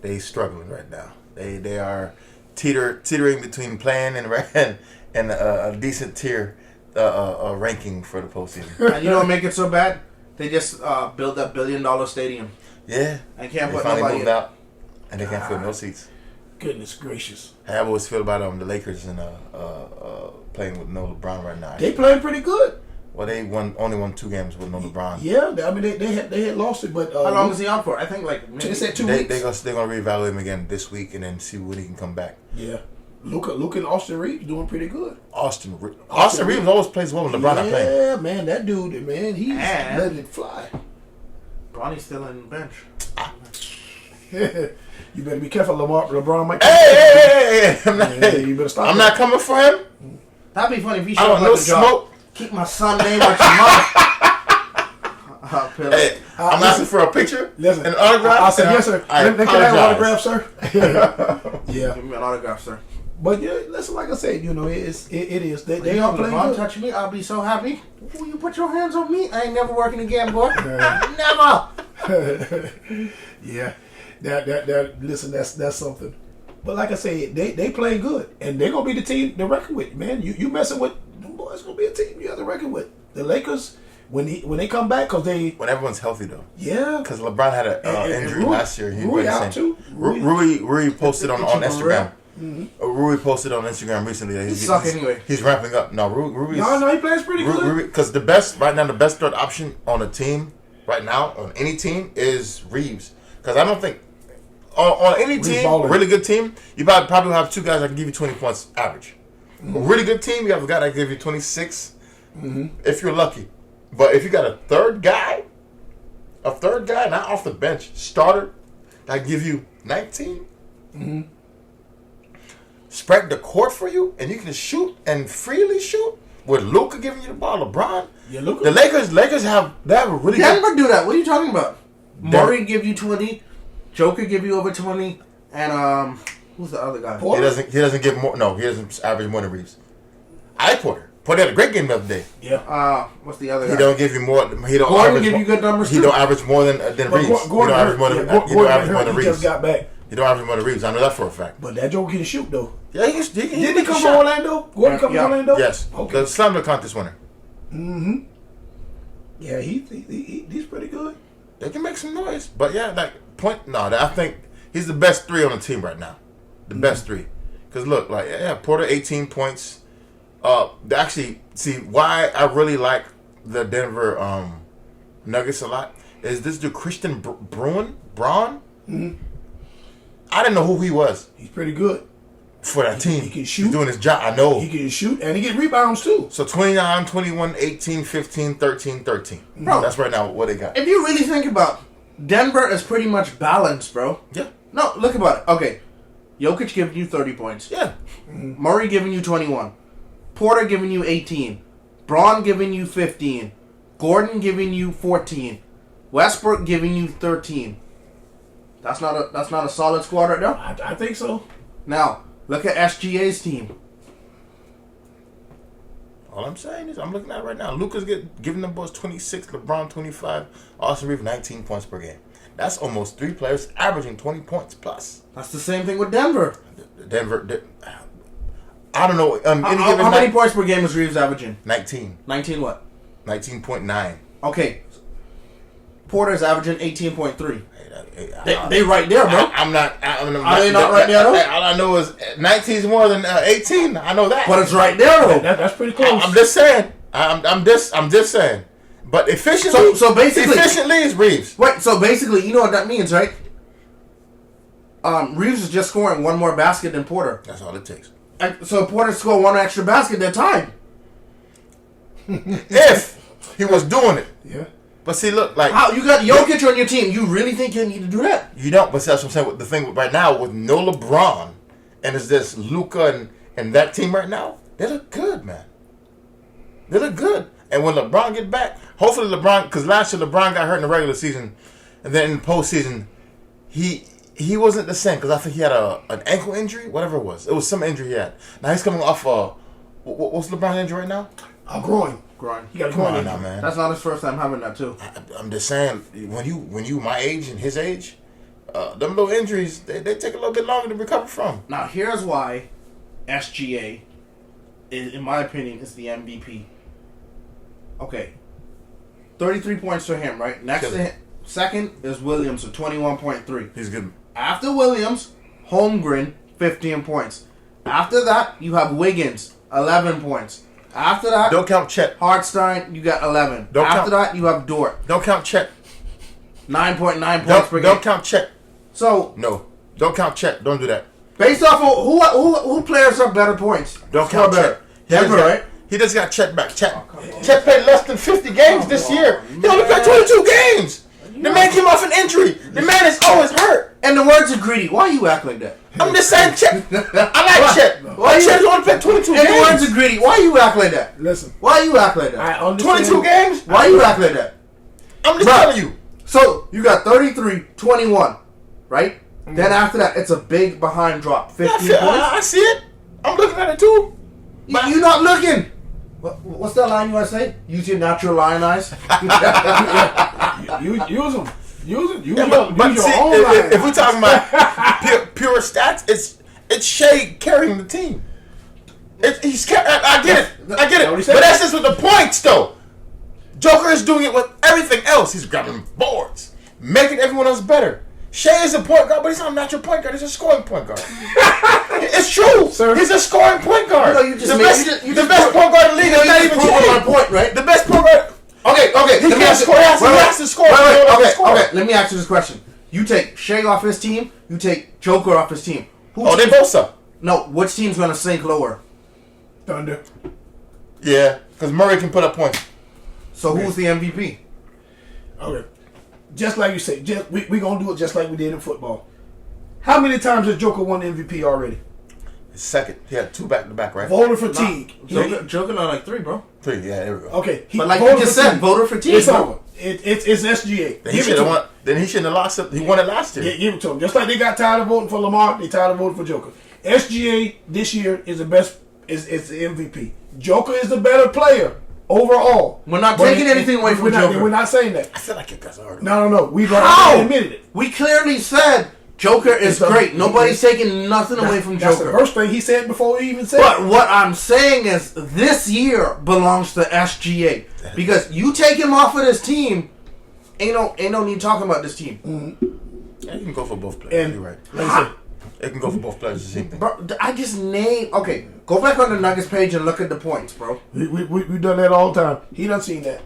They struggling right now. They are teetering between playing and a decent tier ranking for the postseason. And you know what make it so bad? They just built that $1 billion stadium. Yeah. And can't They put finally nobody moved in. out, and they can't fill no seats. Goodness gracious. I always feel about the Lakers and playing with no LeBron right now. They playing pretty good. Well, they only won 2 games with no LeBron. Yeah, I mean they had lost it, but How long is he out for? I think like maybe They said 2 They're weeks. gonna reevaluate him again this week and then see when he can come back. Yeah. Luka and Austin Reeves doing pretty good. Austin Reeves always plays well when LeBron not playing. Yeah, man, that dude, man, he's And- letting it fly. Bronny's still in the bench. You better be careful, LeBron might. Hey! I'm not, Yeah, you better stop I'm that. not coming for him. That'd be funny if he I showed don't up know at the job. smoke. Keep my son name out your mouth. Hey, I'm listen- asking for a picture Listen, and an autograph. I said and yes, sir. I Can I have an apologize. autograph, sir? Yeah, Give me an autograph, sir. but yeah, listen, like I said, you know, it is. They Yo, are playing LeBron good. touch me, I'll be so happy. Will you put your hands on me? I ain't never working again, boy. Never. Yeah, that. Listen, that's something. But like I said, they playing good, and they're gonna be the team to reckon with, man. You messing with them boys, gonna be a team you have to reckon with. The Lakers when they come back, cause they When everyone's healthy though, yeah. because LeBron had an And injury Rui- last year. He Rui wasn't out the same. too. Rui posted on Itchy Instagram. Mm-hmm. Rui posted on Instagram recently that suck anyway. He's ramping up. No, Rui. No, he plays pretty good. Because the best third option on a team right now on any team is Reeves. Because I don't think on any Reeves team, balling. really good team, you probably have two guys that can give you 20 points average. Mm-hmm. A really good team, you have a guy that can give you 26 if you're lucky. But if you got a third guy not off the bench, starter, that can give you 19, spread the court for you, and you can shoot and freely shoot with Luka giving you the ball, LeBron. Yeah, Luka. The Lakers have a really good. Denver do that. What are you talking about? Murray give you 20, Joker give you over 20, and who's the other guy? Porter? He doesn't give more. No, he doesn't average more than Reeves. Porter had a great game the other day. Yeah. What's the other He guy? don't give you more. He don't Gordon average give more- you good numbers He too. don't average more than But Reeves. He Gordon don't average hurt. more than Yeah, he don't Gordon average more hurt. than He just Reeves. got back. He don't average more than Reeves. I know that for a fact. But that Joker can shoot though. Yeah, he Did he make a come from shot. Orlando? Gordon come Yeah. from Orlando? Yes. Okay. The Slam Dunk Contest winner. Yeah, he's pretty good. They can make some noise, but yeah, I think he's the best three on the team right now. The best three, because look, Porter 18 points. Actually, see why I really like the Denver Nuggets a lot is this dude Christian Braun. I didn't know who he was He's pretty good. for that team. he can shoot. He's doing his job. I know. He can shoot and he get rebounds too. So 29, 21, 18, 15, 13, 13. Bro. That's right now what they got. If you really think about it, Denver is pretty much balanced, bro. Yeah. No, look about it. Okay, Jokic giving you 30 points. Yeah. Murray giving you 21. Porter giving you 18. Braun giving you 15. Gordon giving you 14. Westbrook giving you 13. That's not a solid squad right now. I think so. Now, look at SGA's team. All I'm saying is, I'm looking at it right now. Luka's giving them boys 26, LeBron 25, Austin Reeves 19 points per game. That's almost three players averaging 20 points plus. That's the same thing with Denver. I don't know. Any How given many night, points per game is Reeves averaging? 19, 19 what? 19.9. Okay. Porter's averaging 18.3. Hey, They right there, bro. I'm not. Are they not right there, though? All I know is 19 is more than 18. I know that. But it's right there, though. That's pretty close. I'm just saying. I'm just saying. But efficiently, So basically- efficiently is Reeves. Wait, so basically, you know what that means, right? Reeves is just scoring one more basket than Porter. That's all it takes. So Porter scored one extra basket that time. If he was doing it. Yeah. But see, look, like How you got Jokic on your team? You really think you need to do that? you don't. But that's what I'm saying. The thing right now with no LeBron, and it's this Luka and that team right now. They look good, man. They look good. And when LeBron get back, hopefully LeBron, because last year LeBron got hurt in the regular season, and then in the postseason, he wasn't the same because I think he had an ankle injury, whatever it was. It was some injury he had. Now he's coming off what's LeBron's injury right now? Groin. Groin. He got a Come groin on injury. now, man. That's not his first time having that too. I'm just saying, when you my age and his age, them little injuries they take a little bit longer to recover from. Now here's why SGA, in my opinion, is the MVP. Okay, 33 points to him, right? Next to him, second is Williams with 21.3. He's good. After Williams, Holmgren 15 points. After that, you have Wiggins 11 points. After that, Don't count Chet. Hartstein, you got 11. Don't After count- that, you have Dort, Don't count Chet. 9.9 points per game. Don't count Chet. So No. Don't count Chet. Don't do that. Based off of who players have better points? Don't Score count better. Chet. Denver, right? He just got Chet back. Chet played less than 50 games this year. He only played 22 games. The man came off an injury. The man is always hurt. And the words are greedy. Why you act like that? I'm just saying, Chet. I like Chet. Why you- Chet only played 22 And the words games. are greedy. Why you act like that? Listen, Why you act like that? I understand. 22 games? Why you act like that? I'm just Bruh. telling you. So you got 33, 21, right? Then after that, it's a big behind drop, 15 points. I see it. I'm looking at it too. You're not looking. What's that line you want to say? Use your natural lion eyes. You use them. Use it. Use Yeah, your, but use see, your own if line. we're talking about pure stats, it's Shea carrying the team. I get it. I get it. what he But said. that's just with the points, though. Joker is doing it with everything else. He's grabbing boards, making everyone else better. Shea is a point guard, but he's not a natural point guard. He's a scoring point guard. It's true. Sir. He's a scoring point guard. No, you just the made- best, you the just best pro- point guard in the league is not even proving my Shea. point, right? The best point guard. Okay. He let me can't ask you- score. He has to score. He has to score. Okay. Let me ask you this question. You take Shea off his team. You take Joker off his team. Oh, they both suck. No, which team's gonna sink lower? Thunder. Yeah, because Murray can put up points. So who's the MVP? Okay. Just like you say, we gonna do it just like we did in football. How many times has Joker won MVP already? Second, he had 2 back-to-back, right? Voter fatigue. Joker not like 3, bro. 3, yeah, there we go. Okay, But like you just said, voter fatigue. It's bro. over. It's SGA. Then he Give it should to have him. won. Then he shouldn't have lost it. He won it last year. Give it to him. Just like they got tired of voting for Lamar, they tired of voting for Joker. SGA this year is the best. Is the MVP. Joker is the better player overall. We're not But taking anything away from we're not, Joker. We're not saying that. I feel like you guys are. No. We've How? already admitted it. We clearly said Joker is It's great. a- Nobody's taking nothing away from That's the Joker. first thing he said before he even said But it. what I'm saying is this year belongs to SGA. Because you take him off of this team, ain't no need talking about this team. Yeah, you can go for both players. And You're right. like I said, It can go for both players. The same thing. Bro, I just named. Okay, go back on the Nuggets page and look at the points, bro. we done that all the time. He done seen that.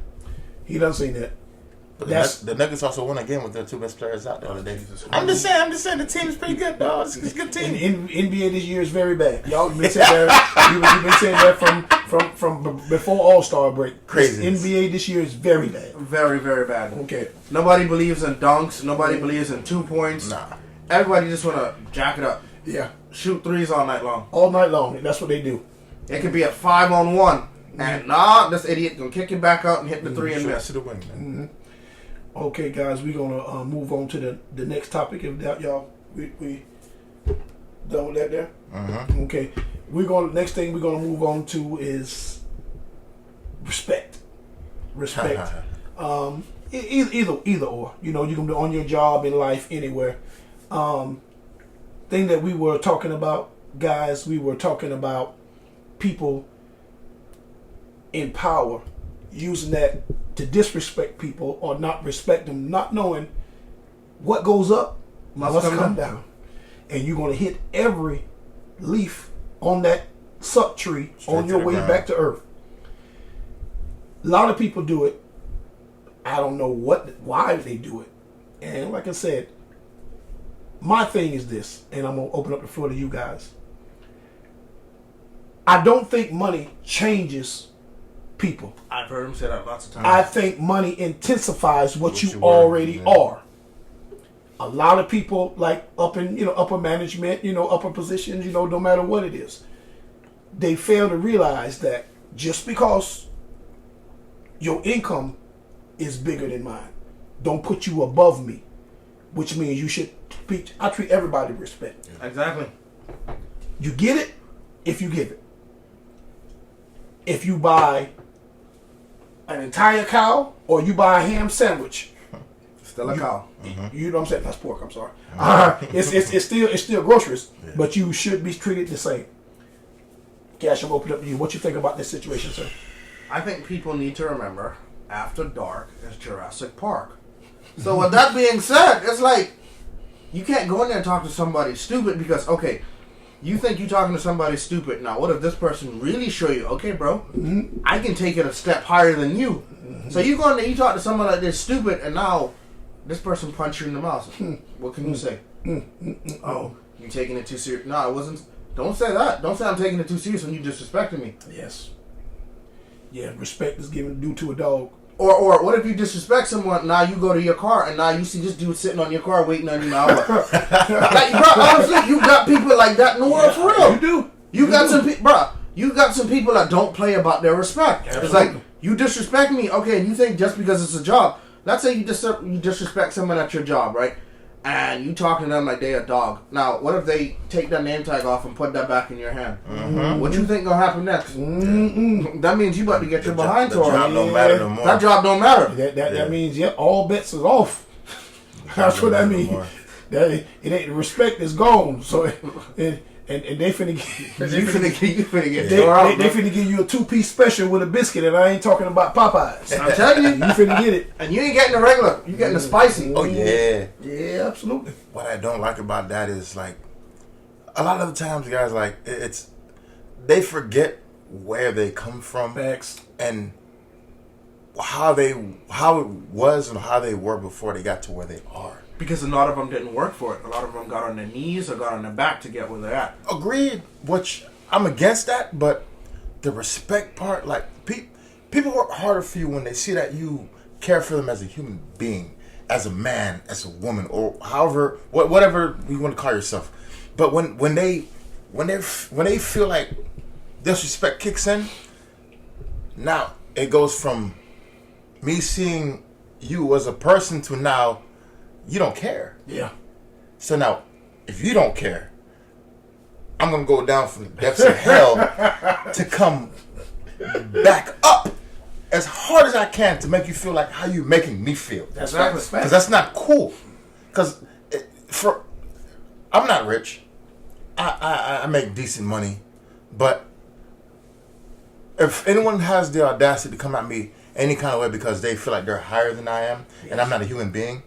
But That's- the Nuggets also won a game with their 2 best players out the other day. I'm just saying the team's pretty good, dog. It's a good team. And NBA this year is very bad. Y'all been saying that. You've been saying that from before All Star break. Crazy. NBA this year is very bad. Very, very bad. Okay. Nobody believes in dunks. Nobody believes in 2 points. Nah. Everybody just want to jack it up. Yeah. Shoot threes all night long. All night long. That's what they do. It could be a 5-on-1. And this idiot gonna kick it back out and hit the 3 and Shout out miss. to the wing, man. Okay, guys, we're gonna move on to the next topic. If that y'all we done with that there. Okay, next thing we're gonna move on to is respect. Respect. Either or. You know, you can be on your job, in life, anywhere. Thing that we were talking about, guys. We were talking about people in power using that to disrespect people or not respect them, not knowing what goes up must come down. And you're going to hit every leaf on that suck tree Straight on to your the way ground. back to earth. A lot of people do it. I don't know why they do it. And like I said, my thing is this, and I'm going to open up the floor to you guys. I don't think money changes people. I've heard him say that lots of times. I think money intensifies what you you were, already yeah. are. A lot of people, like up in upper management, upper positions, no matter what it is, they fail to realize that just because your income is bigger than mine, don't put you above me, which means you should I treat everybody with respect. Exactly. You get it if you give it. If you buy an entire cow or you buy a ham sandwich, Still a cow. you know what I'm saying? That's pork. I'm sorry. It's still groceries, but you should be treated the same. Cash, I'm open up to you. What you think about this situation, sir? I think people need to remember After Dark is Jurassic Park. So with that being said, it's like you can't go in there and talk to somebody stupid because you think you're talking to somebody stupid. Now what if this person really show you, okay bro, I can take it a step higher than you. So you go in there, you talk to someone like this stupid, and now this person punch you in the mouth. What can you say? You taking it too serious? No, I wasn't. Don't say that. Don't say I'm taking it too serious when you disrespecting me. Yes. Yeah, respect is given due to a dog. Or what if you disrespect someone? Now you go to your car and now you see this dude sitting on your car waiting on you now. Like, bro, honestly, you got people like that in the world for real. You do. You got some people, bro. You got some people that don't play about their respect. It's like you disrespect me, okay? And you think just because it's a job. Let's say you disrespect someone at your job, right? And you talking to them like they a dog. Now, what if they take that name tag off and put that back in your hand? Mm-hmm. What you think gonna happen next? That means you about to get your behind The tore. job don't matter no more. That job don't matter. That means all bets is off. That's what that means. That it ain't, the respect is gone. So and they finna get You finna get they finna give you a 2-piece special with a biscuit, and I ain't talking about Popeyes. I'm telling you, You finna get it. and you ain't getting the regular. You getting the spicy. Oh yeah. Yeah, absolutely. What I don't like about that is like a lot of the times, guys, like it's they forget where they come from Facts. and how it was and how they were before they got to where they are. Because a lot of them didn't work for it. A lot of them got on their knees or got on their back to get where they're at. Agreed. Which I'm against that, but the respect part, like people work harder for you when they see that you care for them as a human being, as a man, as a woman, or however, whatever you want to call yourself. But when they feel like disrespect kicks in, now it goes from me seeing you as a person to now you don't care. Yeah. So now, if you don't care, I'm gonna go down from the depths of hell to come back up as hard as I can to make you feel like how you making me feel. That's Exactly. facts. Because that's not cool. Because I'm not rich. I make decent money, but if anyone has the audacity to come at me any kind of way because they feel like they're higher than I am and I'm not a human being,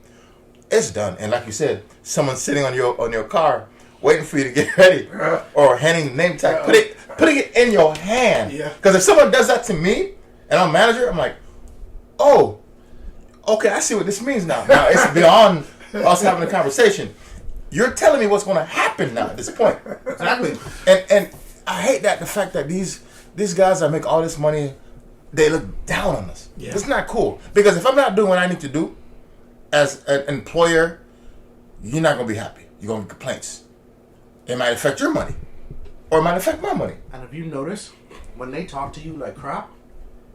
it's done. And like you said, someone sitting on your car waiting for you to get ready or handing the name tag, putting it in your hand. Yeah. Because if someone does that to me and I'm a manager, I'm like, oh, okay, I see what this means now. Now it's beyond us having a conversation. You're telling me what's going to happen now at this point. Exactly. And I hate that the fact that these guys that make all this money, they look down on us. Yeah. It's not cool. Because if I'm not doing what I need to do as an employer, you're not going to be happy. You're going to get complaints. It might affect your money. Or it might affect my money. And if you notice, when they talk to you like crap,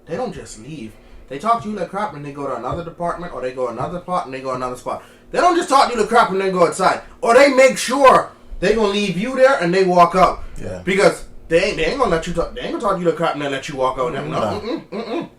they don't just leave. They talk to you like crap and they go to another department or they go another spot and they go another spot. They don't just talk to you like crap and then go outside. Or they make sure they gonna leave you there and they walk out. Yeah. Because they ain't gonna let you talk. They ain't gonna talk to you like crap and then let you walk out. No.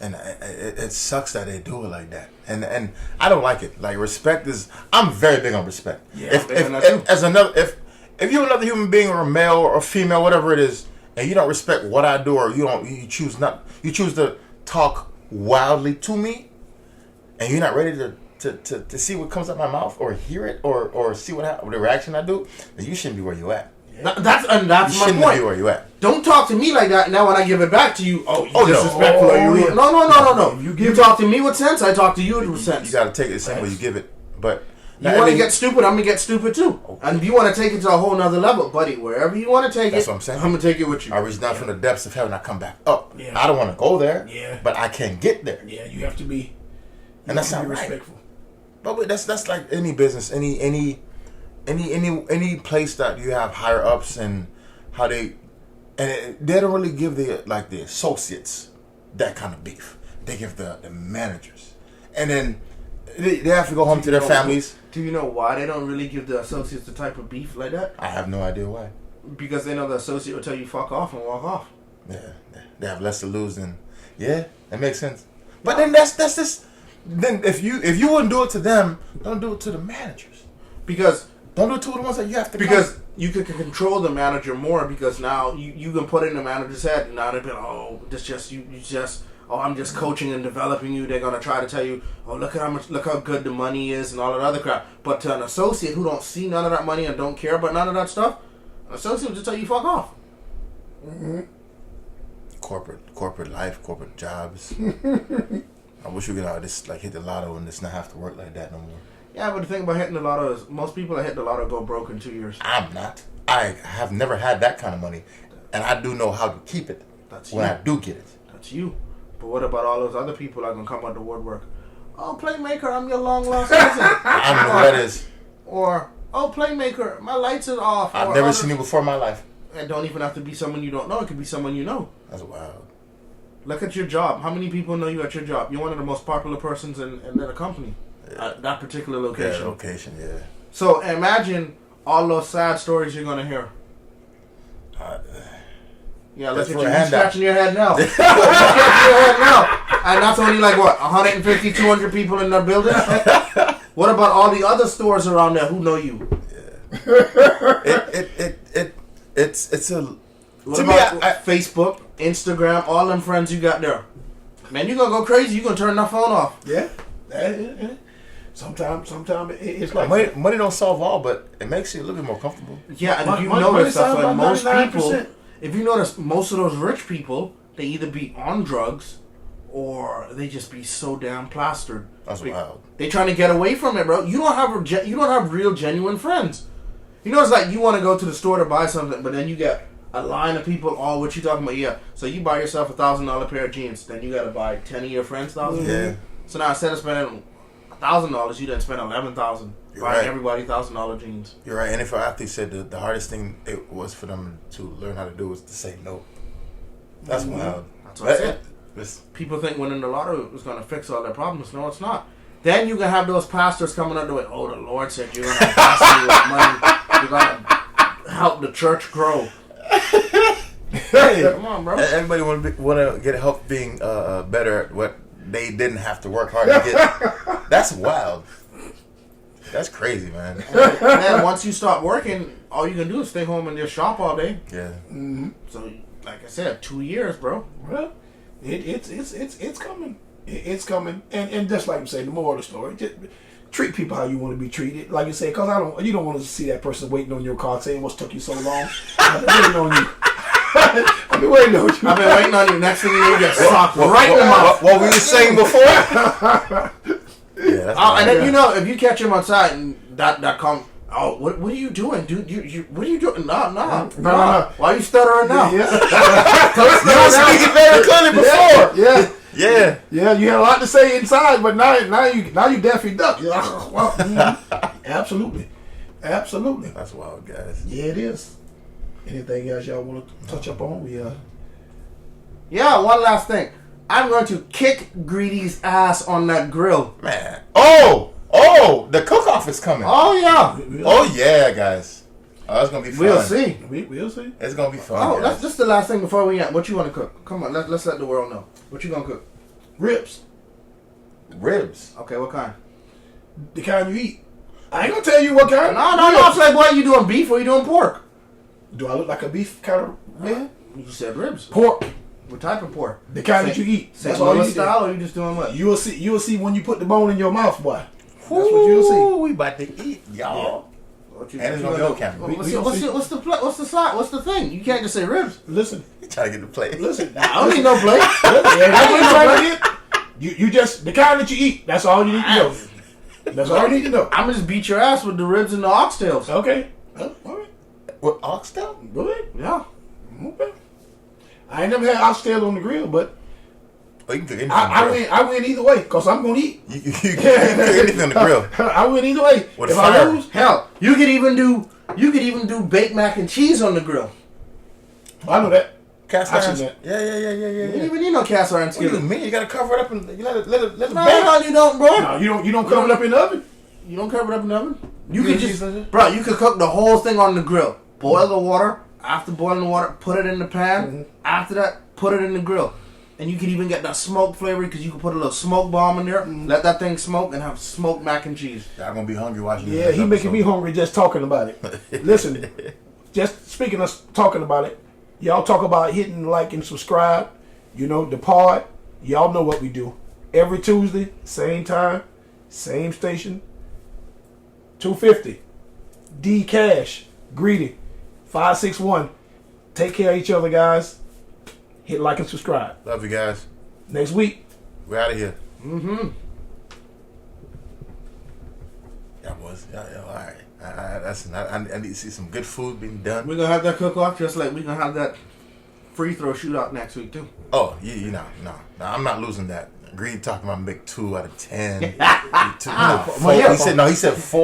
And it sucks that they do it like that. And I don't like it. Like, respect is... I'm very big on respect. Yeah, If you're another human being or a male or a female, whatever it is, and you don't respect what I do or you choose to talk wildly to me, and you're not ready to see what comes out my mouth or hear it or see the reaction I do, then you shouldn't be where you at. That's You my shouldn't point. be where you at. Don't talk to me like that. Now when I give it back to you, no. disrespectful. Oh, You yeah. No. You You talk to me with sense. I talk to you with You sense. got to take it the same way you give it. But You want to get stupid, I'm going to get stupid too. Okay. And if you want to take it to a whole nother level, buddy, wherever you want to take That's it, what I'm saying. I'm going to take it with you. I reach down from the depths of heaven, I come back up. Yeah. I don't want to go there, Yeah. but I can get there. Yeah, you have to be. And that's not right. respectful. But that's like any business, any place that you have higher ups and how they don't really give the associates that kind of beef. They give the managers, and then they have to go home to their families. Do you know why they don't really give the associates the type of beef like that? I have no idea why. Because they know the associate will tell you fuck off and walk off. Yeah, they have less to lose than. Yeah, that makes sense. But then that's just. Then if you wouldn't do it to them, don't do it to the managers. Because Don't do it to the ones that you have to. Because you can control the manager more because now you can put it in the manager's head. Now they've been, oh, I'm just coaching and developing you. They're gonna try to tell you, oh, look how good the money is and all that other crap. But to an associate who don't see none of that money and don't care about none of that stuff, an associate will just tell you fuck off. Mm-hmm. Corporate life, corporate jobs. I wish we could just hit the lotto and just not have to work like that no more. Yeah, but the thing about hitting the lotto is most people that hit the lotto go broke in 2 years. I'm not. I have never had that kind of money, and I do know how to keep it That's when you. I do get it. That's you. But what about all those other people that are gonna come out the woodwork? Oh, Playmaker, I'm your long lost cousin. I don't know who that is. Or, oh, Playmaker, my lights are off. I've Or never others- seen you before in my life. It don't even have to be someone you don't know. It could be someone you know. That's wild. Look at your job. How many people know you at your job? You're one of the most popular persons in the company at that particular location. Yeah, location, yeah. So imagine all those sad stories you're gonna hear. Yeah, look That's at for you. a You're handout. scratching your head now. You're scratching your head now. And that's only like what, 150, 200 people in that building? What about all the other stores around there who know you? It's a. What To me, about I- Facebook, Instagram, all them friends you got there? Man, you're gonna go crazy. You're gonna turn that phone off. Yeah. Sometimes it's like money don't solve all, but it makes you a little bit more comfortable. Yeah, and if you Money notice, that's sounds why about most 99%. people, if you notice, most of those rich people, they either be on drugs or they just be so damn plastered. That's wild. They trying to get away from it, bro. You don't have real genuine friends. You know, it's like you want to go to the store to buy something, but then you get a line of people. Oh, what you talking about? Yeah. So you buy yourself $1,000 pair of jeans, then you got to buy 10 of your friends' $1,000. Yeah. So now instead of spending $1,000, you didn't spend $11,000 buying right. everybody $1,000 jeans. You're right. NFL athletes said the hardest thing it was for them to learn how to do was to say no. That's wild. That's what I said. It's- People think winning the lottery is going to fix all their problems. No, it's not. Then you can have those pastors coming up to it. Oh, the Lord said you're going to bless me with money. You're going to help the church grow. Hey, Come on, bro. everybody want to get help being better at what they didn't have to work hard to get. That's wild. That's crazy, man. And then once you stop working, all you can do is stay home and just shop all day. Yeah. So, like I said, 2 years, bro. Well, it's coming. It's coming, and just like you say, the moral of the story, just treat people how you want to be treated. Like you say, because you don't want to see that person waiting on your car saying what's took you so long. I've been waiting on you. I've been waiting on you. I've been waiting on you. Next thing you know, you get socked right in the mouth. What we were saying before? Yeah. That's Oh, and wild. then you know, if you catch him outside and that come, oh, what are you doing, dude? You what are you doing? No. No. Why are you stuttering now? Yeah, You were speaking very clearly before. yeah. Yeah. Yeah, you had a lot to say inside, but now you definitely duck. You're like, oh, well, absolutely. That's wild, guys. Yeah, it is. Anything else y'all want to touch up on? Yeah, one last thing. I'm going to kick Greedy's ass on that grill. Man. Oh, the cook-off is coming. Oh yeah, Oh, yeah, guys. Oh, it's going to be fun. we'll see. We'll see. It's going to be fun. Oh, guys. that's just the last thing before we end. What you want to cook? Come on, let's let the world know. What you gonna cook? Ribs, Ribs. Okay, what kind? the kind you eat. I ain't gonna tell you what kind. No, Playboy. You doing beef or you doing pork? Do I look like a beef kind of man? You said ribs. Pork, What type of pork? the kind that you eat. St. That's all you Louis eat. style, or you just doing what? You'll see when you put the bone in your mouth, boy. That's what you'll see. Ooh, we about to eat, y'all. What you, And it's what gonna you be on camera. What's the side? What's the thing? You can't just say ribs. Listen, You trying to get the plate. listen. I don't need no plate. You just the kind that you eat. That's all you need to know. That's all you need to know. I'm gonna just beat your ass with the ribs and the oxtails. Okay. All right. With oxtail? Go ahead. Yeah. Okay. I ain't never had oxtail on the grill, but Oh, you can cook anything I on the grill. win. I win either way because I'm gonna eat. You can cook anything on the grill. I win either way. With if fire. I lose, Hell, you could even do baked mac and cheese on the grill. I know that. Cast I seen irons. that. Yeah. You don't even need no cast iron What do you skillet. mean? You gotta cover it up and you let it bake. No, you don't, bro. No, you don't cover it up in the oven. You don't cover it up in the oven. You You could do just, cheese on it? bro. You could cook the whole thing on the grill. Boil the water. After boiling the water, put it in the pan. After that, put it in the grill. And you can even get that smoke flavor because you can put a little smoke bomb in there. Let that thing smoke and have smoked mac and cheese. Y'all gonna be hungry watching Yeah, this he making me episode. hungry just talking about it. Listen, just speaking of talking about it, y'all talk about hitting like and subscribe. You know, the pod, y'all know what we do. Every Tuesday, same time, same station, 250. D Cash, Greedy, 561. Take care of each other, guys. Hit like and subscribe. Love you guys. Next week. We're out of here. Mm-hmm. All right. I need to see some good food being done. We're gonna have that cook off just like we're gonna have that free throw shootout next week too. Oh, you know, no, I'm not losing that. Greed talking about make 2 out of 10. He said 4.